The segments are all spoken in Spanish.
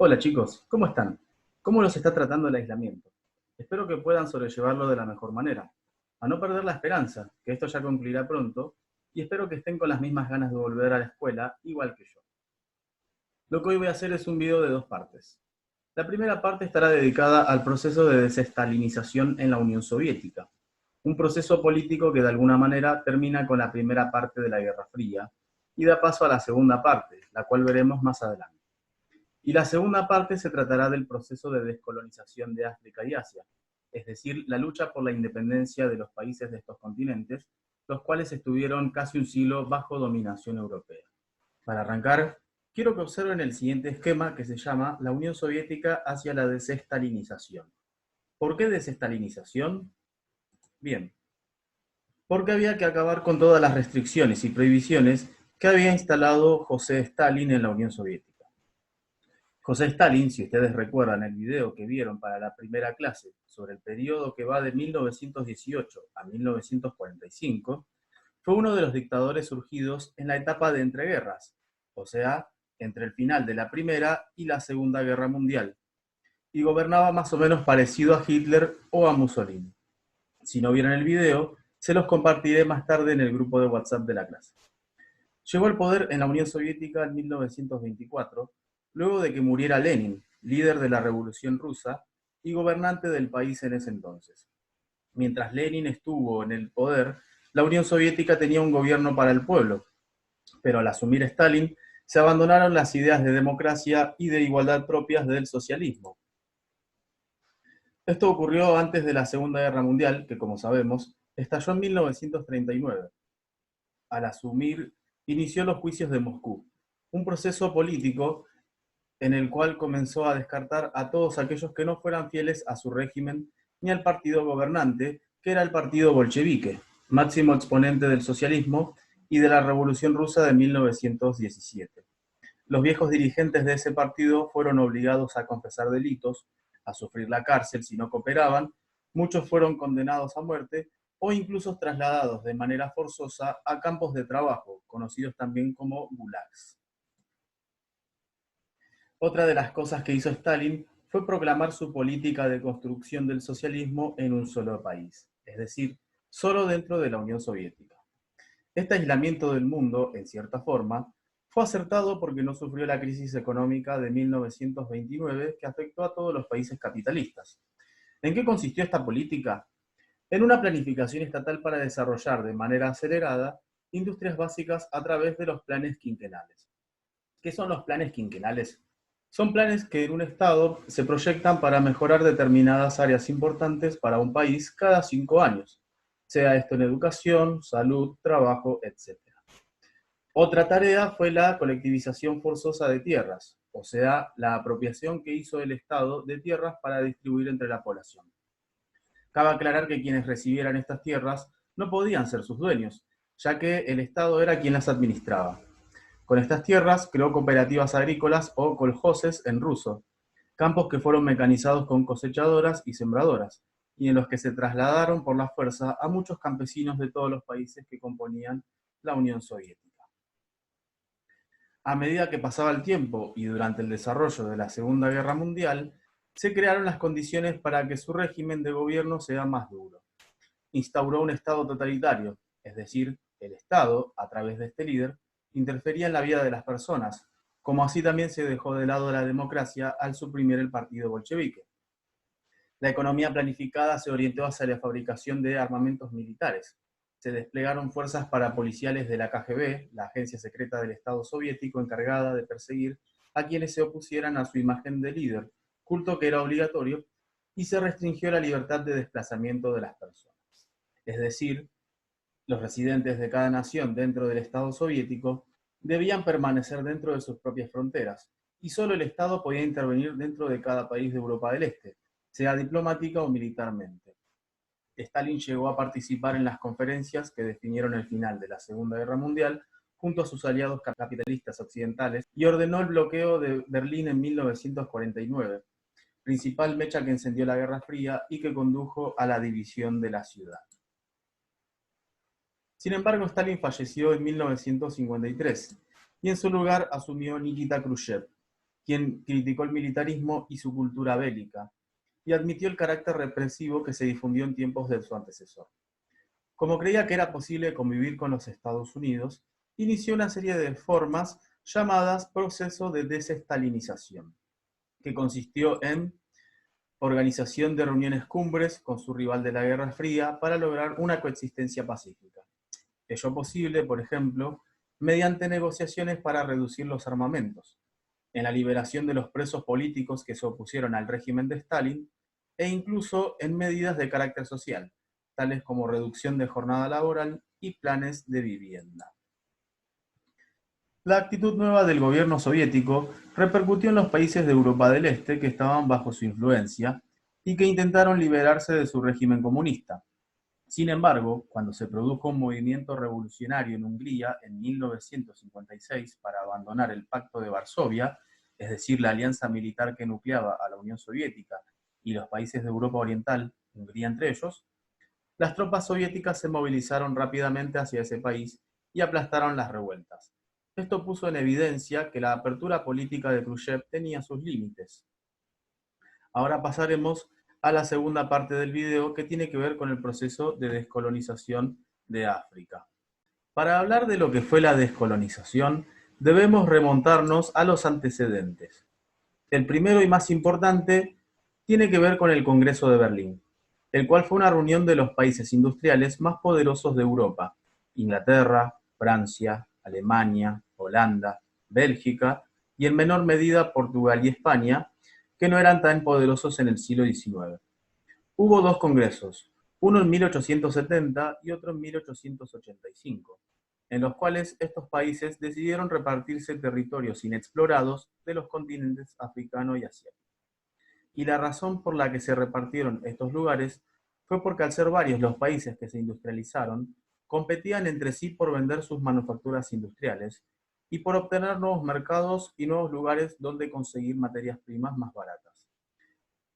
Hola chicos, ¿cómo están? ¿Cómo los está tratando el aislamiento? Espero que puedan sobrellevarlo de la mejor manera. A no perder la esperanza, que esto ya concluirá pronto, y espero que estén con las mismas ganas de volver a la escuela, igual que yo. Lo que hoy voy a hacer es un video de dos partes. La primera parte estará dedicada al proceso de desestalinización en la Unión Soviética, un proceso político que de alguna manera termina con la primera parte de la Guerra Fría y da paso a la segunda parte, la cual veremos más adelante. Y la segunda parte se tratará del proceso de descolonización de África y Asia, es decir, la lucha por la independencia de los países de estos continentes, los cuales estuvieron casi un siglo bajo dominación europea. Para arrancar, quiero que observen el siguiente esquema que se llama la Unión Soviética hacia la desestalinización. ¿Por qué desestalinización? Bien, porque había que acabar con todas las restricciones y prohibiciones que había instalado José Stalin en la Unión Soviética. José Stalin, si ustedes recuerdan el video que vieron para la primera clase sobre el periodo que va de 1918 a 1945, fue uno de los dictadores surgidos en la etapa de entreguerras, o sea, entre el final de la Primera y la Segunda Guerra Mundial, y gobernaba más o menos parecido a Hitler o a Mussolini. Si no vieron el video, se los compartiré más tarde en el grupo de WhatsApp de la clase. Llegó al poder en la Unión Soviética en 1924, luego de que muriera Lenin, líder de la Revolución Rusa y gobernante del país en ese entonces. Mientras Lenin estuvo en el poder, la Unión Soviética tenía un gobierno para el pueblo, pero al asumir Stalin, se abandonaron las ideas de democracia y de igualdad propias del socialismo. Esto ocurrió antes de la Segunda Guerra Mundial, que como sabemos, estalló en 1939. Al asumir, inició los juicios de Moscú, un proceso político en el cual comenzó a descartar a todos aquellos que no fueran fieles a su régimen ni al partido gobernante, que era el partido bolchevique, máximo exponente del socialismo y de la Revolución Rusa de 1917. Los viejos dirigentes de ese partido fueron obligados a confesar delitos, a sufrir la cárcel si no cooperaban, muchos fueron condenados a muerte o incluso trasladados de manera forzosa a campos de trabajo, conocidos también como gulags. Otra de las cosas que hizo Stalin fue proclamar su política de construcción del socialismo en un solo país, es decir, solo dentro de la Unión Soviética. Este aislamiento del mundo, en cierta forma, fue acertado porque no sufrió la crisis económica de 1929 que afectó a todos los países capitalistas. ¿En qué consistió esta política? En una planificación estatal para desarrollar de manera acelerada industrias básicas a través de los planes quinquenales. ¿Qué son los planes quinquenales? Son planes que en un Estado se proyectan para mejorar determinadas áreas importantes para un país cada 5 años, sea esto en educación, salud, trabajo, etc. Otra tarea fue la colectivización forzosa de tierras, o sea, la apropiación que hizo el Estado de tierras para distribuir entre la población. Cabe aclarar que quienes recibieran estas tierras no podían ser sus dueños, ya que el Estado era quien las administraba. Con estas tierras creó cooperativas agrícolas o koljoses en ruso, campos que fueron mecanizados con cosechadoras y sembradoras, y en los que se trasladaron por la fuerza a muchos campesinos de todos los países que componían la Unión Soviética. A medida que pasaba el tiempo y durante el desarrollo de la Segunda Guerra Mundial, se crearon las condiciones para que su régimen de gobierno sea más duro. Instauró un Estado totalitario, es decir, el Estado, a través de este líder, interfería en la vida de las personas, como así también se dejó de lado la democracia al suprimir el partido bolchevique. La economía planificada se orientó hacia la fabricación de armamentos militares. Se desplegaron fuerzas parapoliciales de la KGB, la agencia secreta del Estado soviético encargada de perseguir a quienes se opusieran a su imagen de líder, culto que era obligatorio, y se restringió la libertad de desplazamiento de las personas. Es decir, los residentes de cada nación dentro del Estado soviético debían permanecer dentro de sus propias fronteras, y solo el Estado podía intervenir dentro de cada país de Europa del Este, sea diplomática o militarmente. Stalin llegó a participar en las conferencias que definieron el final de la Segunda Guerra Mundial junto a sus aliados capitalistas occidentales y ordenó el bloqueo de Berlín en 1949, principal mecha que encendió la Guerra Fría y que condujo a la división de la ciudad. Sin embargo, Stalin falleció en 1953 y en su lugar asumió Nikita Khrushchev. quien criticó el militarismo y su cultura bélica, y admitió el carácter represivo que se difundió en tiempos de su antecesor. Como creía que era posible convivir con los Estados Unidos, inició una serie de reformas llamadas proceso de desestalinización, que consistió en organización de reuniones cumbres con su rival de la Guerra Fría para lograr una coexistencia pacífica. Ello posible, por ejemplo, mediante negociaciones para reducir los armamentos, en la liberación de los presos políticos que se opusieron al régimen de Stalin, e incluso en medidas de carácter social, tales como reducción de jornada laboral y planes de vivienda. La actitud nueva del gobierno soviético repercutió en los países de Europa del Este que estaban bajo su influencia y que intentaron liberarse de su régimen comunista. Sin embargo, cuando se produjo un movimiento revolucionario en Hungría en 1956 para abandonar el Pacto de Varsovia, es decir, la alianza militar que nucleaba a la Unión Soviética y los países de Europa Oriental, Hungría entre ellos, las tropas soviéticas se movilizaron rápidamente hacia ese país y aplastaron las revueltas. Esto puso en evidencia que la apertura política de Khrushchev tenía sus límites. Ahora pasaremos a la segunda parte del video, que tiene que ver con el proceso de descolonización de África. Para hablar de lo que fue la descolonización, debemos remontarnos a los antecedentes. El primero y más importante tiene que ver con el Congreso de Berlín, el cual fue una reunión de los países industriales más poderosos de Europa: Inglaterra, Francia, Alemania, Holanda, Bélgica y en menor medida Portugal y España, que no eran tan poderosos en el siglo XIX. Hubo dos congresos, uno en 1870 y otro en 1885, en los cuales estos países decidieron repartirse territorios inexplorados de los continentes africano y asiático. Y la razón por la que se repartieron estos lugares fue porque, al ser varios los países que se industrializaron, competían entre sí por vender sus manufacturas industriales y por obtener nuevos mercados y nuevos lugares donde conseguir materias primas más baratas.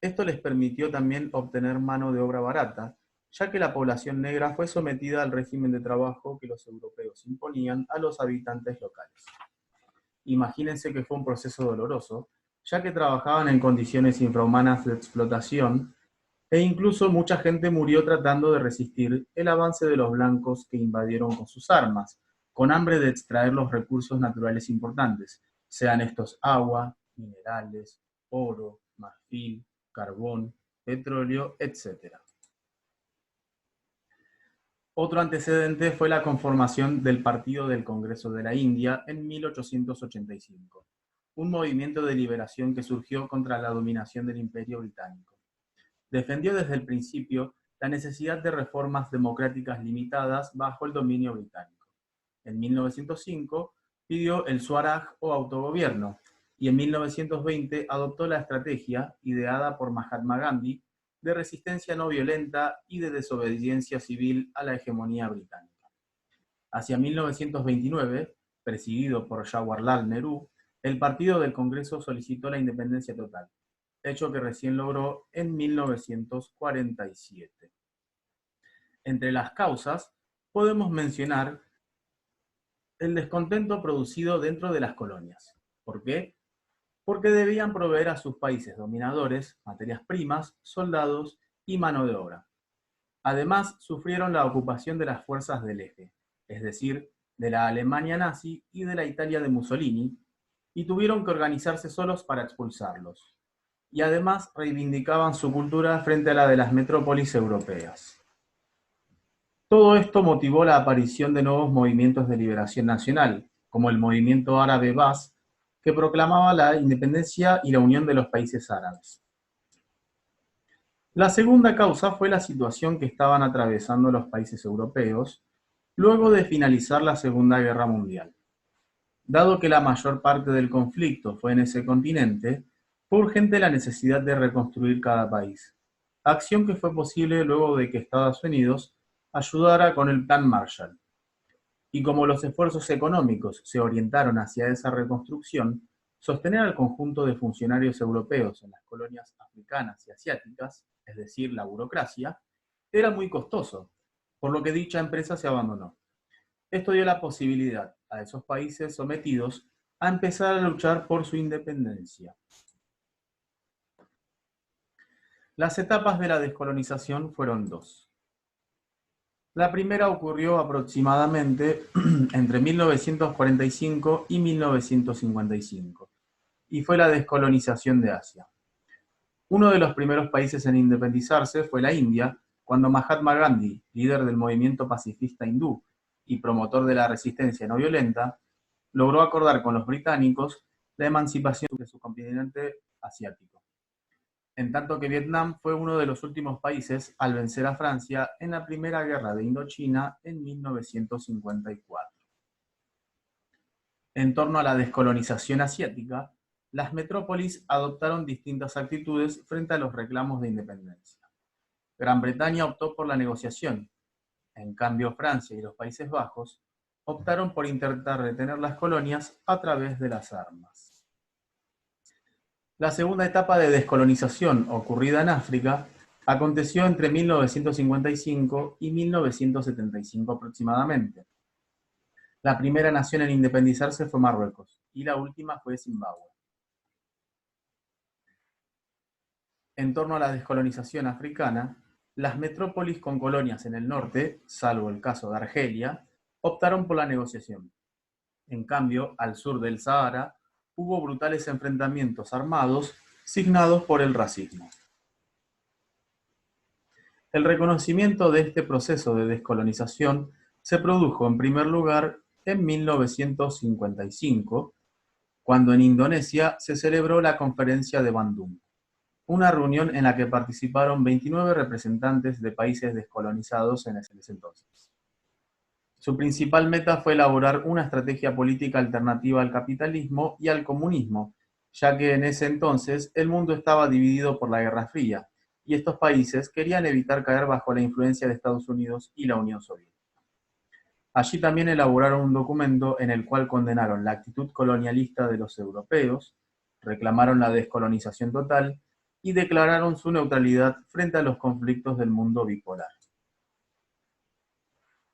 Esto les permitió también obtener mano de obra barata, ya que la población negra fue sometida al régimen de trabajo que los europeos imponían a los habitantes locales. Imagínense que fue un proceso doloroso, ya que trabajaban en condiciones infrahumanas de explotación, e incluso mucha gente murió tratando de resistir el avance de los blancos, que invadieron con sus armas, con hambre de extraer los recursos naturales importantes, sean estos agua, minerales, oro, marfil, carbón, petróleo, etc. Otro antecedente fue la conformación del Partido del Congreso de la India en 1885, un movimiento de liberación que surgió contra la dominación del Imperio Británico. Defendió desde el principio la necesidad de reformas democráticas limitadas bajo el dominio británico. En 1905 pidió el Swaraj o autogobierno, y en 1920 adoptó la estrategia, ideada por Mahatma Gandhi, de resistencia no violenta y de desobediencia civil a la hegemonía británica. Hacia 1929, presidido por Jawaharlal Nehru, el Partido del Congreso solicitó la independencia total, hecho que recién logró en 1947. Entre las causas podemos mencionar el descontento producido dentro de las colonias. ¿Por qué? Porque debían proveer a sus países dominadores materias primas, soldados y mano de obra. Además, sufrieron la ocupación de las fuerzas del Eje, es decir, de la Alemania nazi y de la Italia de Mussolini, y tuvieron que organizarse solos para expulsarlos. Y además reivindicaban su cultura frente a la de las metrópolis europeas. Todo esto motivó la aparición de nuevos movimientos de liberación nacional, como el movimiento árabe Baas, que proclamaba la independencia y la unión de los países árabes. La segunda causa fue la situación que estaban atravesando los países europeos luego de finalizar la Segunda Guerra Mundial. Dado que la mayor parte del conflicto fue en ese continente, fue urgente la necesidad de reconstruir cada país, acción que fue posible luego de que Estados Unidos ayudara con el Plan Marshall. Y como los esfuerzos económicos se orientaron hacia esa reconstrucción, sostener al conjunto de funcionarios europeos en las colonias africanas y asiáticas, es decir, la burocracia, era muy costoso, por lo que dicha empresa se abandonó. Esto dio la posibilidad a esos países sometidos a empezar a luchar por su independencia. Las etapas de la descolonización fueron dos. La primera ocurrió aproximadamente entre 1945 y 1955, y fue la descolonización de Asia. Uno de los primeros países en independizarse fue la India, cuando Mahatma Gandhi, líder del movimiento pacifista hindú y promotor de la resistencia no violenta, logró acordar con los británicos la emancipación de su continente asiático. En tanto que Vietnam fue uno de los últimos países al vencer a Francia en la Primera Guerra de Indochina en 1954. En torno a la descolonización asiática, las metrópolis adoptaron distintas actitudes frente a los reclamos de independencia. Gran Bretaña optó por la negociación. En cambio, Francia y los Países Bajos optaron por intentar retener las colonias a través de las armas. La segunda etapa de descolonización ocurrida en África aconteció entre 1955 y 1975 aproximadamente. La primera nación en independizarse fue Marruecos y la última fue Zimbabue. En torno a la descolonización africana, las metrópolis con colonias en el norte, salvo el caso de Argelia, optaron por la negociación. En cambio, al sur del Sahara, hubo brutales enfrentamientos armados signados por el racismo. El reconocimiento de este proceso de descolonización se produjo en primer lugar en 1955, cuando en Indonesia se celebró la Conferencia de Bandung, una reunión en la que participaron 29 representantes de países descolonizados en ese entonces. Su principal meta fue elaborar una estrategia política alternativa al capitalismo y al comunismo, ya que en ese entonces el mundo estaba dividido por la Guerra Fría, y estos países querían evitar caer bajo la influencia de Estados Unidos y la Unión Soviética. Allí también elaboraron un documento en el cual condenaron la actitud colonialista de los europeos, reclamaron la descolonización total y declararon su neutralidad frente a los conflictos del mundo bipolar.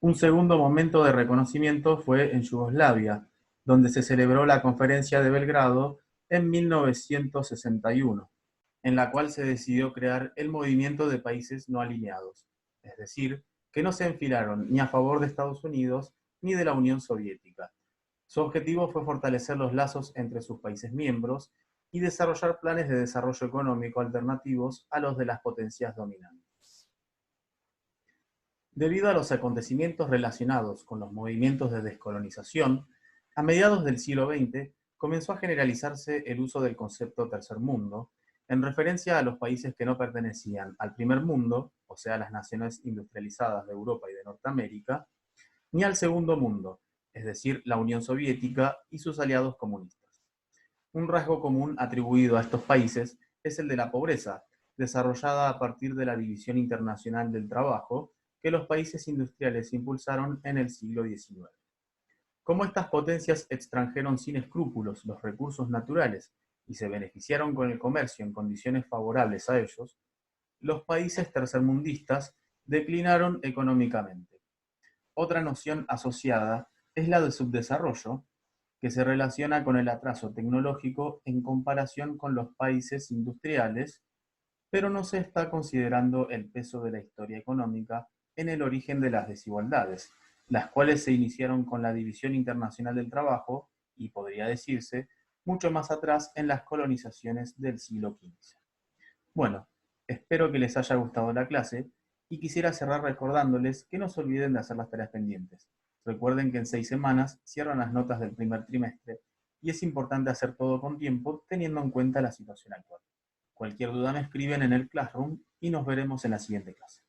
Un segundo momento de reconocimiento fue en Yugoslavia, donde se celebró la Conferencia de Belgrado en 1961, en la cual se decidió crear el Movimiento de Países No Alineados, es decir, que no se enfilaron ni a favor de Estados Unidos ni de la Unión Soviética. Su objetivo fue fortalecer los lazos entre sus países miembros y desarrollar planes de desarrollo económico alternativos a los de las potencias dominantes. Debido a los acontecimientos relacionados con los movimientos de descolonización, a mediados del siglo XX comenzó a generalizarse el uso del concepto tercer mundo, en referencia a los países que no pertenecían al primer mundo, o sea, las naciones industrializadas de Europa y de Norteamérica, ni al segundo mundo, es decir, la Unión Soviética y sus aliados comunistas. Un rasgo común atribuido a estos países es el de la pobreza, desarrollada a partir de la División Internacional del Trabajo, que los países industriales impulsaron en el siglo XIX. Como estas potencias extrajeron sin escrúpulos los recursos naturales y se beneficiaron con el comercio en condiciones favorables a ellos, los países tercermundistas declinaron económicamente. Otra noción asociada es la de subdesarrollo, que se relaciona con el atraso tecnológico en comparación con los países industriales, pero no se está considerando el peso de la historia económica en el origen de las desigualdades, las cuales se iniciaron con la División Internacional del Trabajo y, podría decirse, mucho más atrás en las colonizaciones del siglo XV. Bueno, espero que les haya gustado la clase y quisiera cerrar recordándoles que no se olviden de hacer las tareas pendientes. Recuerden que en 6 semanas cierran las notas del primer trimestre y es importante hacer todo con tiempo teniendo en cuenta la situación actual. Cualquier duda me escriben en el Classroom y nos veremos en la siguiente clase.